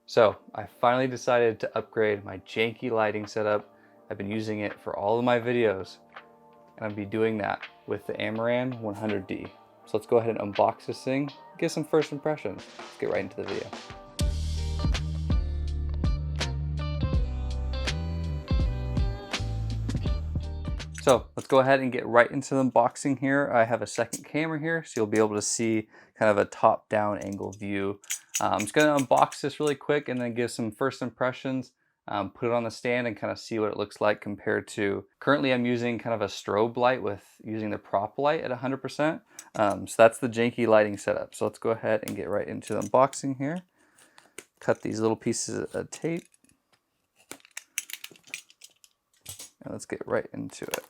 So I finally decided to upgrade my janky lighting setup. I've been using it for all of my videos, and I'll be doing that with the Amaran 100D. So let's go ahead and unbox this thing, get some first impressions. Let's get right into the video. So let's go ahead and get right into the unboxing here. I have a second camera here, so you'll be able to see kind of a top-down angle view. I'm just gonna unbox this really quick and then give some first impressions, put it on the stand and kind of see what it looks like compared to, currently I'm using kind of a strobe light with using the prop light at 100%. So that's the janky lighting setup. So let's go ahead and get right into the unboxing here. Cut these little pieces of tape. And let's get right into it.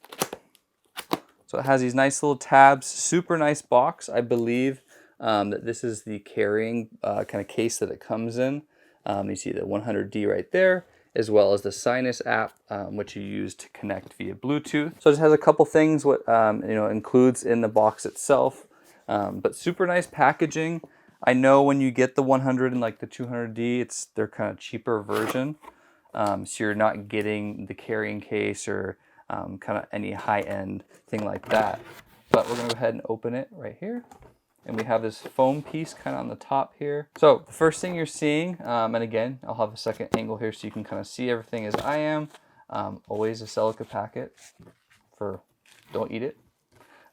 So it has these nice little tabs, super nice box. I believe that this is the carrying kind of case that it comes in. You see the 100D right there, as well as the Sinus app, which you use to connect via Bluetooth. So it just has a couple things what includes in the box itself, but super nice packaging. I know when you get the 100 and like the 200D, they're kind of cheaper version. So you're not getting the carrying case or kind of any high-end thing like that. But we're gonna go ahead and open it right here. And we have this foam piece kind of on the top here. So the first thing you're seeing, and again, I'll have a second angle here so you can kind of see everything as I am. Always a silica packet for don't eat it.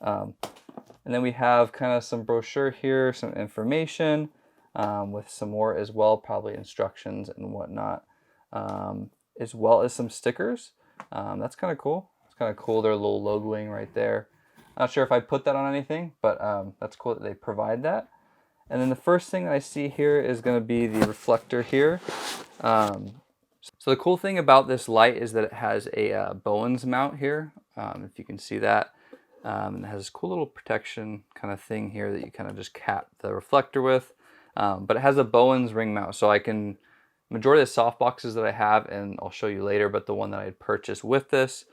And then we have kind of some brochure here, some information with some more as well, probably instructions and whatnot. As well as some stickers. That's kind of cool. It's kind of cool. They're a little logoing right there. Not sure if I put that on anything, but that's cool that they provide that. And then the first thing that I see here is going to be the reflector here. So the cool thing about this light is that it has a Bowens mount here, if you can see that. And it has this cool little protection kind of thing here that you kind of just cap the reflector with. But it has a Bowens ring mount, so I can, majority of the soft boxes that I have, and I'll show you later, but the one that I had purchased with this,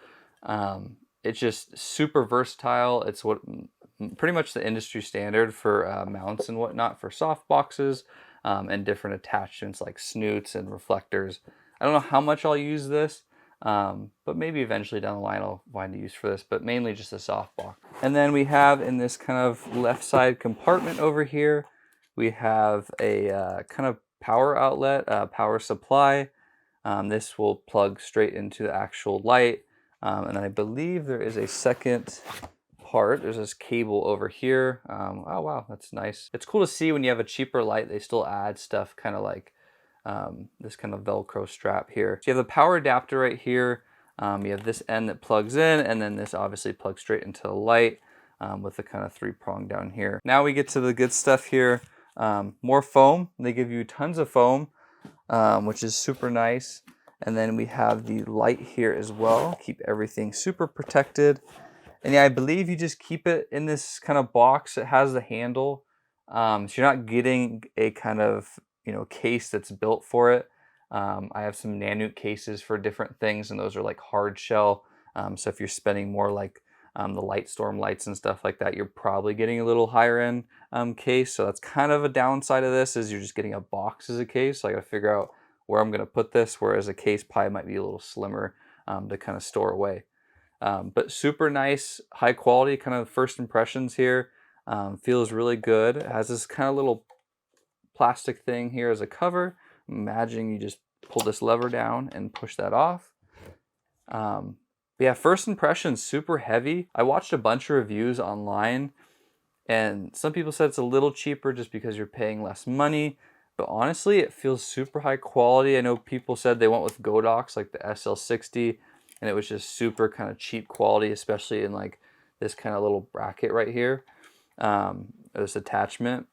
it's just super versatile. It's what pretty much the industry standard for mounts and whatnot for soft boxes and different attachments like snoots and reflectors. I don't know how much I'll use this, but maybe eventually down the line I'll find a use for this, but mainly just a soft box. And then we have in this kind of left side compartment over here, we have a kind of power outlet, power supply. This will plug straight into the actual light. And I believe there is a second part. There's this cable over here. Oh wow, that's nice. It's cool to see when you have a cheaper light, they still add stuff kind of like this kind of Velcro strap here. So you have the power adapter right here. You have this end that plugs in, and then this obviously plugs straight into the light with the kind of 3-prong down here. Now we get to the good stuff here. More foam. They give you tons of foam, which is super nice. And then we have the light here as well. Keep everything super protected. And yeah, I believe you just keep it in this kind of box. It has the handle. So you're not getting a kind of, case that's built for it. I have some Nanute cases for different things, and those are like hard shell. So if you're spending more like the Lightstorm lights and stuff like that, you're probably getting a little higher end case. So that's kind of a downside of this, is you're just getting a box as a case. So I got to figure out where I'm going to put this, whereas a case pie might be a little slimmer to kind of store away. But super nice, high quality kind of first impressions here. Feels really good. It has this kind of little plastic thing here as a cover. Imagine you just pull this lever down and push that off. Yeah, first impressions, super heavy. I watched a bunch of reviews online, and some people said it's a little cheaper just because you're paying less money. But honestly, it feels super high quality. I know people said they went with Godox, like the SL60, and it was just super kind of cheap quality, especially in like this kind of little bracket right here, this attachment.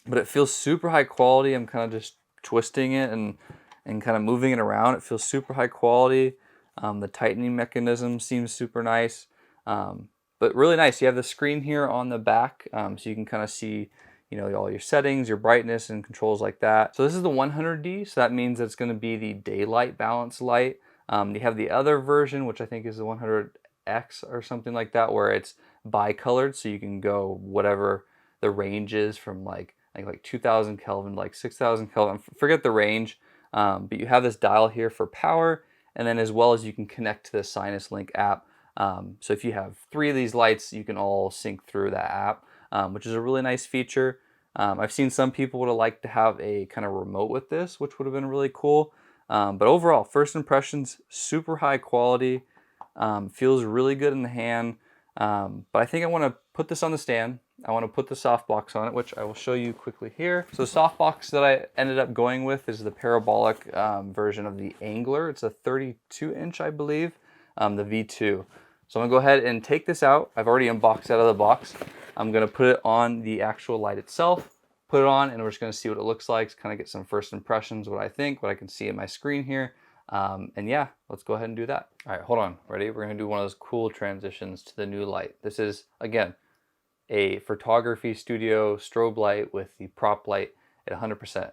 But it feels super high quality. I'm kind of just twisting it and kind of moving it around. It feels super high quality. The tightening mechanism seems super nice, but really nice. You have the screen here on the back, so you can kind of see all your settings, your brightness, and controls like that. So this is the 100D, so that means it's going to be the daylight balance light. You have the other version, which I think is the 100X or something like that, where it's bicolored, so you can go whatever the range is from like like 2000 Kelvin, like 6000 Kelvin, forget the range. But you have this dial here for power, and then as well as you can connect to the Sinus Link app. So if you have 3 of these lights, you can all sync through that app, which is a really nice feature. I've seen some people would have liked to have a kind of remote with this, which would have been really cool. But overall, first impressions, super high quality, feels really good in the hand. But I think I want to put this on the stand. I want to put the softbox on it, which I will show you quickly here. So the softbox that I ended up going with is the parabolic version of the Angler. It's a 32-inch, I believe, the V2. So I'm gonna go ahead and take this out. I've already unboxed out of the box. I'm gonna put it on the actual light itself, put it on, and we're just gonna see what it looks like, kind of get some first impressions, what I think, what I can see in my screen here. And yeah, let's go ahead and do that. All right, hold on, ready? We're gonna do one of those cool transitions to the new light. This is, again, a photography studio strobe light with the prop light at 100%.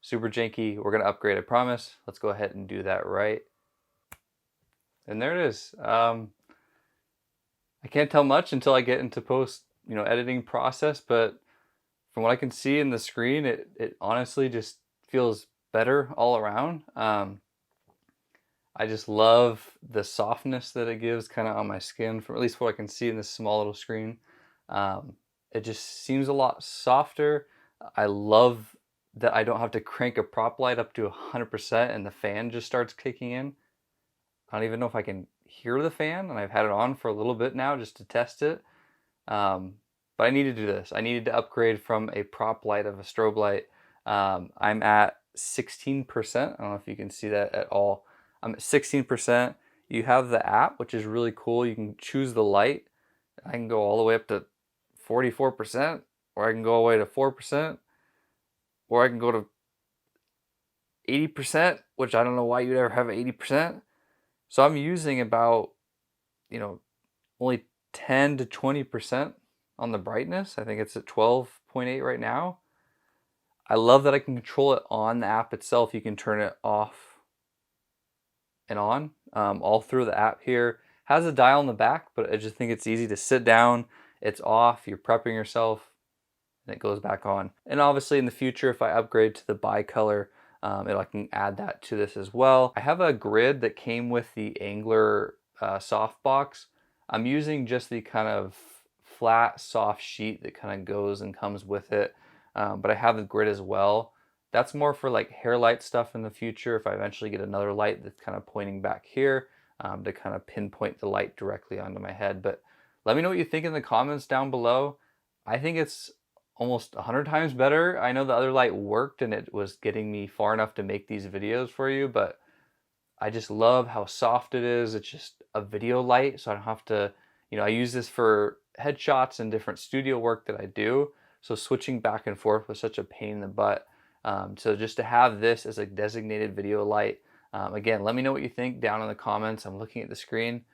Super janky, we're gonna upgrade, I promise. Let's go ahead and do that right. And there it is. I can't tell much until I get into post, editing process, but from what I can see in the screen, it honestly just feels better all around. I just love the softness that it gives kind of on my skin, from at least what I can see in this small little screen. It just seems a lot softer. I love that I don't have to crank a prop light up to 100% and the fan just starts kicking in. I don't even know if I can hear the fan, and I've had it on for a little bit now just to test it. But I need to do this. I needed to upgrade from a prop light of a strobe light. I'm at 16%. I don't know if you can see that at all. I'm at 16%. You have the app, which is really cool. You can choose the light. I can go all the way up to 44%, or I can go all the way to 4%, or I can go to 80%, which I don't know why you'd ever have 80%. So I'm using about, only 10 to 20% on the brightness. I think it's at 12.8 right now. I love that I can control it on the app itself. You can turn it off and on all through the app here. Has a dial in the back, but I just think it's easy to sit down. It's off, you're prepping yourself, and it goes back on. And obviously in the future, if I upgrade to the bicolor, I can add that to this as well. I have a grid that came with the Angler softbox. I'm using just the kind of flat, soft sheet that kind of goes and comes with it. But I have the grid as well. That's more for like hair light stuff in the future. If I eventually get another light that's kind of pointing back here to kind of pinpoint the light directly onto my head. But let me know what you think in the comments down below. I think it's almost 100 times better. I know the other light worked and it was getting me far enough to make these videos for you, but I just love how soft it is. It's just a video light, so I don't have to, I use this for headshots and different studio work that I do. So switching back and forth was such a pain in the butt. So just to have this as a designated video light, again, let me know what you think down in the comments. I'm looking at the screen.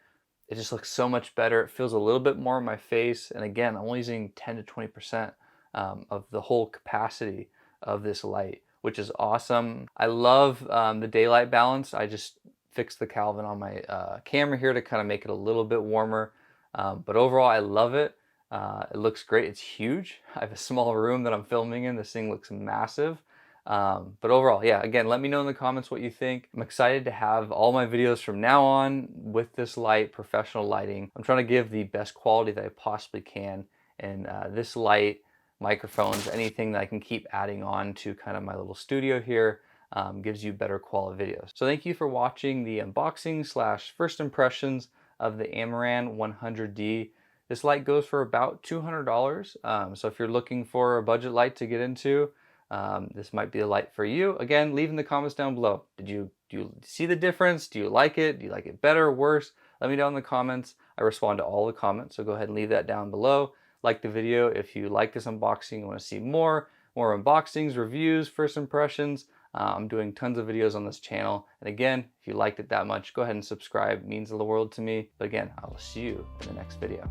It just looks so much better. It feels a little bit more in my face. And again, I'm only using 10 to 20% of the whole capacity of this light, which is awesome. I love the daylight balance. I just fixed the Kelvin on my camera here to kind of make it a little bit warmer. But overall, I love it. It looks great. It's huge. I have a small room that I'm filming in. This thing looks massive. But overall, yeah, again, let me know in the comments what you think. I'm excited to have all my videos from now on with this light, professional lighting. I'm trying to give the best quality that I possibly can. And this light, microphones, anything that I can keep adding on to kind of my little studio here gives you better quality videos. So thank you for watching the unboxing / first impressions of the Amaran 100D. This light goes for about $200. So if you're looking for a budget light to get into, this might be a light for you. Again, leave in the comments down below. Do you see the difference? Do you like it? Do you like it better or worse? Let me know in the comments. I respond to all the comments, so go ahead and leave that down below. Like the video if you like this unboxing and want to see more unboxings, reviews, first impressions. I'm doing tons of videos on this channel. And again, if you liked it that much, go ahead and subscribe. It means the world to me. But again, I will see you in the next video.